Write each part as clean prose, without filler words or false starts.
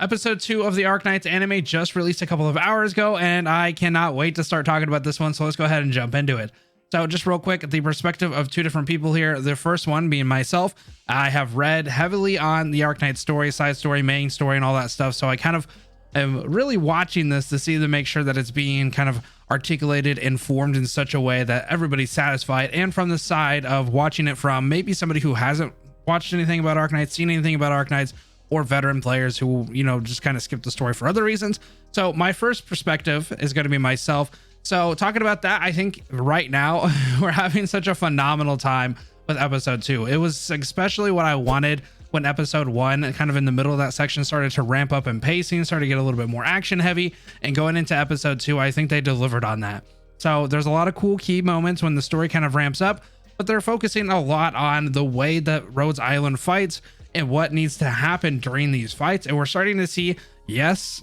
Episode 2 of the Arknights anime just released a couple of hours ago, and I cannot wait to start talking about this one, so let's go ahead and jump into it. So just real quick, the perspective of two different people here. The first one being myself. I have read heavily on the Arknights story, side story, main story, and all that stuff, so I kind of am really watching this to see to make sure that it's being kind of articulated and formed in such a way that everybody's satisfied. And from the side of watching it from maybe somebody who hasn't watched anything about Arknights, seen anything about Arknights, or veteran players who, you know, just kind of skip the story for other reasons. So my first perspective is going to be myself. So talking about that, I think right now we're having such a phenomenal time with episode 2. It was especially what I wanted when episode 1, kind of in the middle of that section, started to ramp up in pacing, started to get a little bit more action heavy, and going into episode 2, I think they delivered on that. So there's a lot of cool key moments when the story kind of ramps up, but they're focusing a lot on the way that Rhodes Island fights and what needs to happen during these fights. And we're starting to see, yes,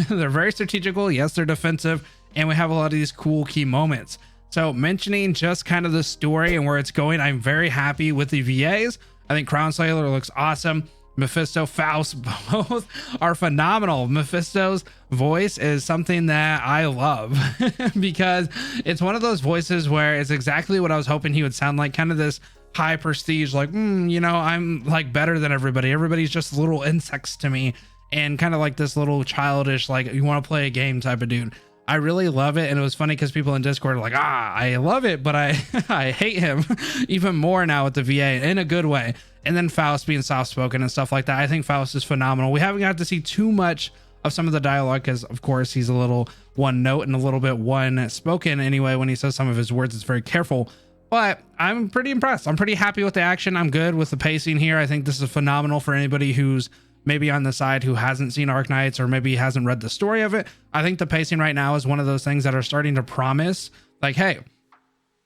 they're very strategical, yes, they're defensive, and we have a lot of these cool key moments. So mentioning just kind of the story and where it's going, I'm very happy with the VAs. I think Crown Sailor looks awesome. Mephisto, Faust, both are phenomenal. Mephisto's voice is something that I love because it's one of those voices where it's exactly what I was hoping he would sound like, kind of this high prestige, like, you know, I'm like better than everybody. Everybody's just little insects to me, and kind of like this little childish, like, you want to play a game type of dude. I really love it. And it was funny because people in Discord are like, I love it, but I I hate him even more now with the VA in a good way. And then Faust being soft-spoken and stuff like that. I think Faust is phenomenal. We haven't got to see too much of some of the dialogue because, of course, he's a little one note and a little bit one spoken anyway. When he says some of his words, it's very careful. But I'm pretty impressed. I'm pretty happy with the action. I'm good with the pacing here. I think this is phenomenal for anybody who's maybe on the side who hasn't seen Arknights or maybe hasn't read the story of it. I think the pacing right now is one of those things that are starting to promise, like, hey,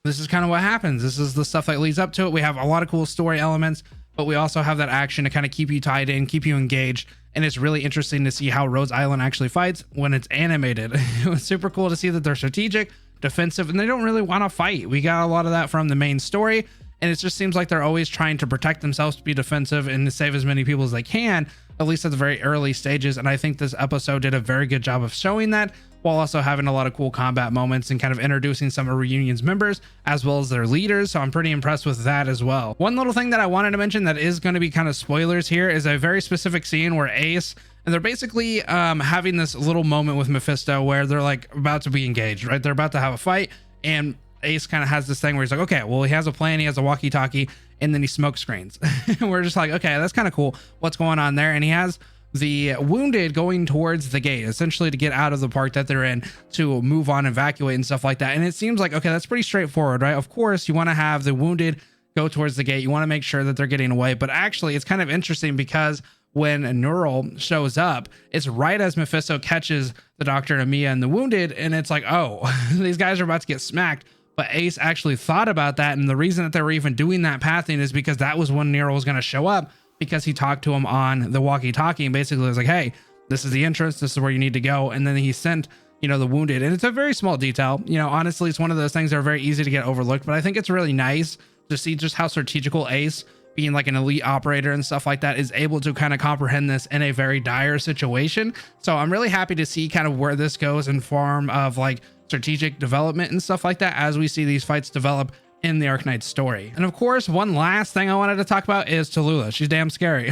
this is kind of what happens. This is the stuff that leads up to it. We have a lot of cool story elements, but we also have that action to kind of keep you tied in, keep you engaged. And it's really interesting to see how Rhodes Island actually fights when it's animated. It was super cool to see that they're strategic, defensive, and they don't really want to fight. We got a lot of that from the main story, and it just seems like they're always trying to protect themselves, to be defensive, and to save as many people as they can, at least at the very early stages. And I think this episode did a very good job of showing that, while also having a lot of cool combat moments and kind of introducing some of Reunion's members as well as their leaders. So I'm pretty impressed with that as well. One little thing that I wanted to mention that is going to be kind of spoilers here is a very specific scene where Ace, and they're basically having this little moment with Mephisto where they're like about to be engaged, right? They're about to have a fight, and Ace kind of has this thing where he's like, okay, well, he has a plan, he has a walkie-talkie, and then he smoke screens. We're just like, okay, that's kind of cool. What's going on there? And he has the wounded going towards the gate, essentially to get out of the park that they're in, to move on, evacuate and stuff like that. And it seems like, okay, that's pretty straightforward, right? Of course, you want to have the wounded go towards the gate. You want to make sure that they're getting away. But actually, it's kind of interesting because when Neural shows up, it's right as Mephisto catches the Doctor and Mia and the wounded, and it's like, oh, these guys are about to get smacked. But Ace actually thought about that, and the reason that they were even doing that pathing is because that was when Neural was going to show up, because he talked to him on the walkie-talkie and basically was like, hey, this is the entrance, this is where you need to go. And then he sent, you know, the wounded, and it's a very small detail. You know, honestly, it's one of those things that are very easy to get overlooked, but I think it's really nice to see just how strategical Ace, being like an elite operator and stuff like that, is able to kind of comprehend this in a very dire situation. So I'm really happy to see kind of where this goes in form of like strategic development and stuff like that as we see these fights develop in the Arknights story. And of course, one last thing I wanted to talk about is Tallulah. She's damn scary.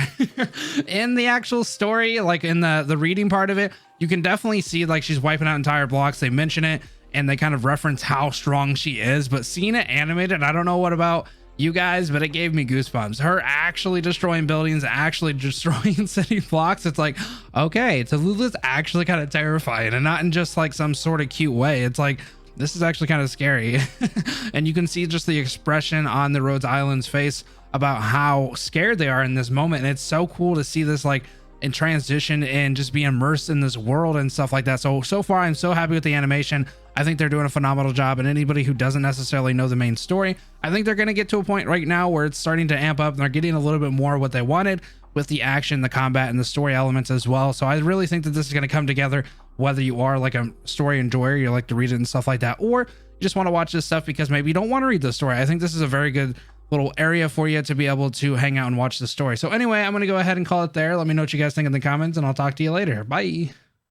In the actual story, like in the reading part of it, you can definitely see like she's wiping out entire blocks. They mention it and they kind of reference how strong she is, but seeing it animated, I don't know what about you guys, but it gave me goosebumps. Her actually destroying buildings, actually destroying city blocks. It's like, okay, Tallulah's actually kind of terrifying, and not in just like some sort of cute way. It's like, this is actually kind of scary. And you can see just the expression on the Rhodes Island's face about how scared they are in this moment. And it's so cool to see this like in transition and just be immersed in this world and stuff like that. So far, I'm so happy with the animation. I think they're doing a phenomenal job. And anybody who doesn't necessarily know the main story, I think they're going to get to a point right now where it's starting to amp up and they're getting a little bit more what they wanted with the action, the combat, and the story elements as well. So I really think that this is going to come together, whether you are like a story enjoyer, you like to read it and stuff like that, or you just want to watch this stuff because maybe you don't want to read the story. I think this is a very good little area for you to be able to hang out and watch the story. So anyway, I'm going to go ahead and call it there. Let me know what you guys think in the comments, and I'll talk to you later. Bye.